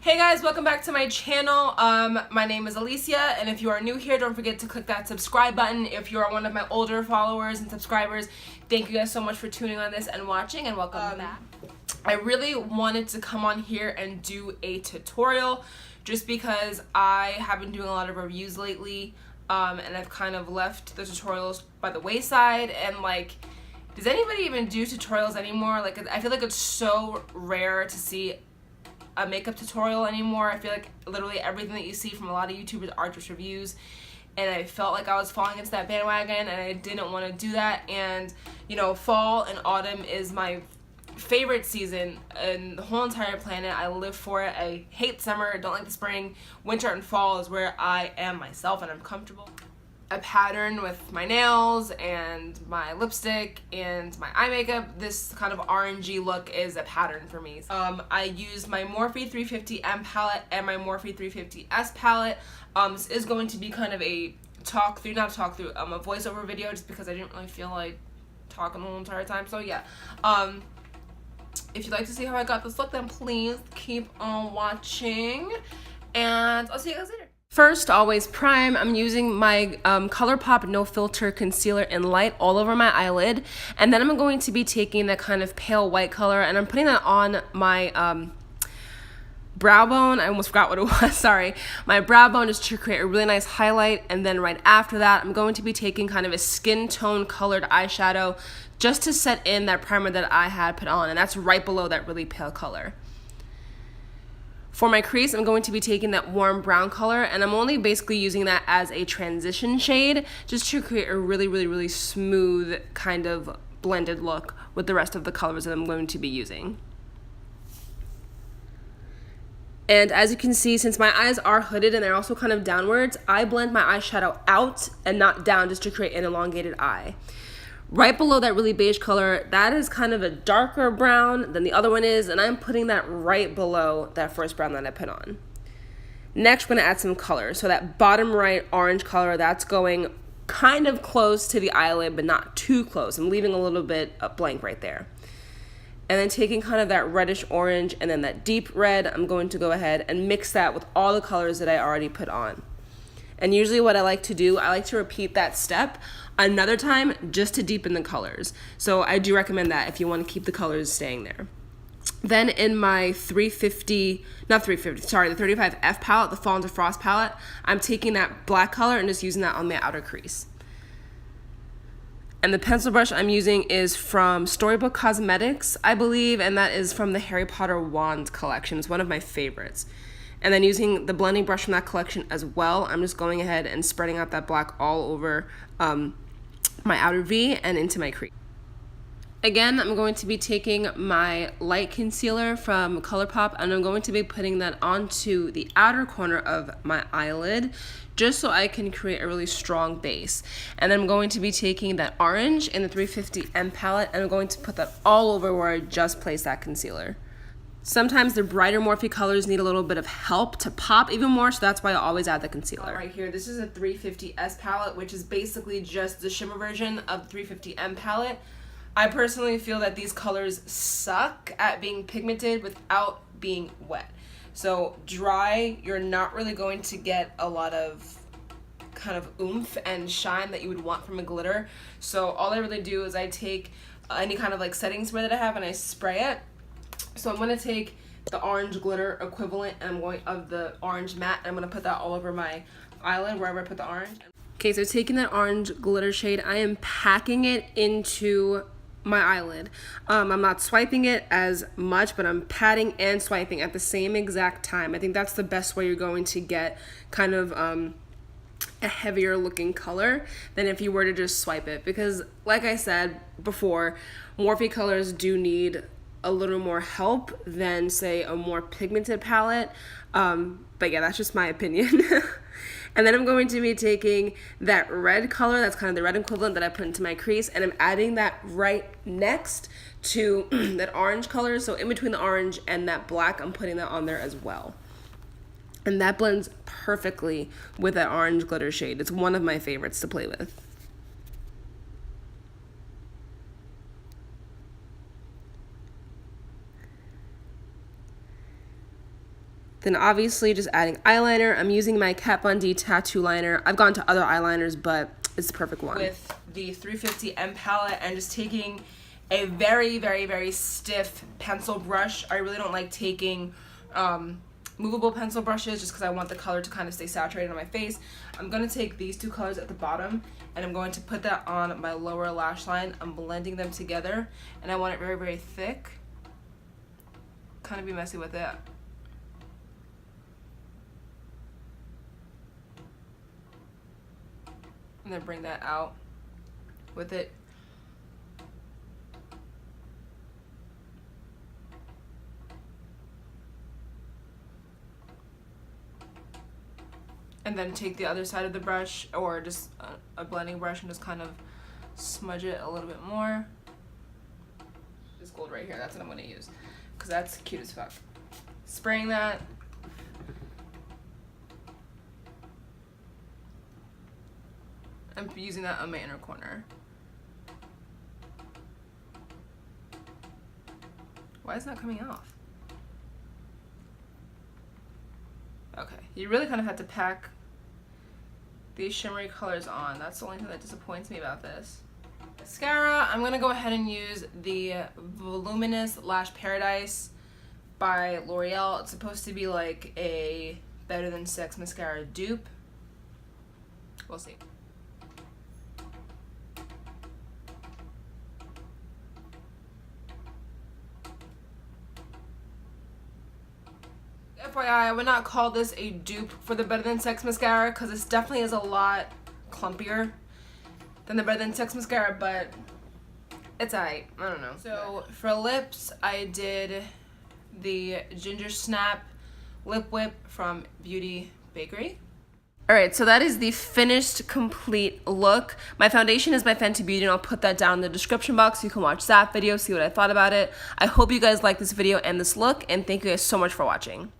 Hey guys, welcome back to my channel. My name is Alicia, and if you are new here, don't forget to click that subscribe button. If you are one of my older followers and subscribers, thank you guys so much for tuning on this and watching, and welcome back. I really wanted to come on here and do a tutorial just because I have been doing a lot of reviews lately, and I've kind of left the tutorials by the wayside, and like, does anybody even do tutorials anymore? Like, I feel like it's so rare to see a makeup tutorial anymore. I feel like literally everything that you see from a lot of YouTubers are just reviews, and I felt like I was falling into that bandwagon, and I didn't want to do that. And you know, fall and autumn is my favorite season in the whole entire planet. I live for it. I hate summer, don't like the spring. Winter and fall is where I am myself and I'm comfortable. A pattern with my nails and my lipstick and my eye makeup. This kind of orangey look is a pattern for me. I used my Morphe 350M palette and my Morphe 350S palette. This is going to be kind of a not a talk through, a voiceover video, just because I didn't really feel like talking the whole entire time. So yeah, if you'd like to see how I got this look, then please keep on watching, and I'll see you guys later. First, always prime. I'm using my ColourPop No Filter Concealer in Light all over my eyelid. And then I'm going to be taking that kind of pale white color, and I'm putting that on my brow bone. I almost forgot what it was, sorry. My brow bone, just to create a really nice highlight. And then right after that, I'm going to be taking kind of a skin tone colored eyeshadow just to set in that primer that I had put on. And that's right below that really pale color. For my crease, I'm going to be taking that warm brown color, and I'm only basically using that as a transition shade just to create a really smooth kind of blended look with the rest of the colors that I'm going to be using. And as you can see, since my eyes are hooded and they're also kind of downwards, I blend my eyeshadow out and not down just to create an elongated eye. Right below that really beige color, that is kind of a darker brown than the other one is, and I'm putting that right below that first brown that I put on. Next, we're gonna add some color. So that bottom right orange color, that's going kind of close to the eyelid, but not too close. I'm leaving a little bit blank right there. And then taking kind of that reddish orange and then that deep red, I'm going to go ahead and mix that with all the colors that I already put on. And usually what I like to do, I like to repeat that step another time just to deepen the colors. So I do recommend that if you want to keep the colors staying there. Then in my the 35F palette, the Fall into Frost palette, I'm taking that black color and just using that on the outer crease. And the pencil brush I'm using is from Storybook Cosmetics, I believe, and that is from the Harry Potter wand collection. It's one of my favorites. And then using the blending brush from that collection as well, I'm just going ahead and spreading out that black all over my outer V and into my crease. Again, I'm going to be taking my light concealer from ColourPop, and I'm going to be putting that onto the outer corner of my eyelid just so I can create a really strong base. And then I'm going to be taking that orange in the 350M palette, and I'm going to put that all over where I just placed that concealer. Sometimes the brighter Morphe colors need a little bit of help to pop even more, so that's why I always add the concealer. Right here, this is a 350S palette, which is basically just the shimmer version of the 350M palette. I personally feel that these colors suck at being pigmented without being wet. So dry, you're not really going to get a lot of kind of oomph and shine that you would want from a glitter. So all I really do is I take any kind of like setting spray that I have and I spray it. So I'm going to take the orange glitter equivalent of the orange matte, and I'm going to put that all over my eyelid wherever I put the orange. Okay, so taking that orange glitter shade, I am packing it into my eyelid. I'm not swiping it as much, but I'm patting and swiping at the same exact time. I think that's the best way you're going to get kind of a heavier looking color than if you were to just swipe it, because like I said before, Morphe colors do need a little more help than say a more pigmented palette, but yeah, that's just my opinion. And then I'm going to be taking that red color, that's kind of the red equivalent that I put into my crease, and I'm adding that right next to that orange color. So in between the orange and that black, I'm putting that on there as well. And that blends perfectly with that orange glitter shade. It's one of my favorites to play with. Then obviously just adding eyeliner. I'm using my Kat Von D tattoo liner. I've gone to other eyeliners, but it's the perfect one. With the 350M palette and just taking a very, very, very stiff pencil brush. I really don't like taking movable pencil brushes just because I want the color to kind of stay saturated on my face. I'm going to take these two colors at the bottom and I'm going to put that on my lower lash line. I'm blending them together and I want it very, very thick. Kind of be messy with it. And then bring that out with it. And then take the other side of the brush or just a blending brush and just kind of smudge it a little bit more. This gold right here, that's what I'm going to use because that's cute as fuck. Spraying that. I'm using that on my inner corner. Why is that coming off? Okay, you really kind of have to pack these shimmery colors on. That's the only thing that disappoints me about this. Mascara, I'm gonna go ahead and use the Voluminous Lash Paradise by L'Oreal. It's supposed to be like a Better Than Sex mascara dupe. We'll see. FYI, I would not call this a dupe for the Better Than Sex mascara because this definitely is a lot clumpier than the Better Than Sex mascara, but it's alright. I don't know. So for lips, I did the Ginger Snap Lip Whip from Beauty Bakery. Alright, so that is the finished, complete look. My foundation is by Fenty Beauty, and I'll put that down in the description box so you can watch that video, see what I thought about it. I hope you guys like this video and this look, and thank you guys so much for watching.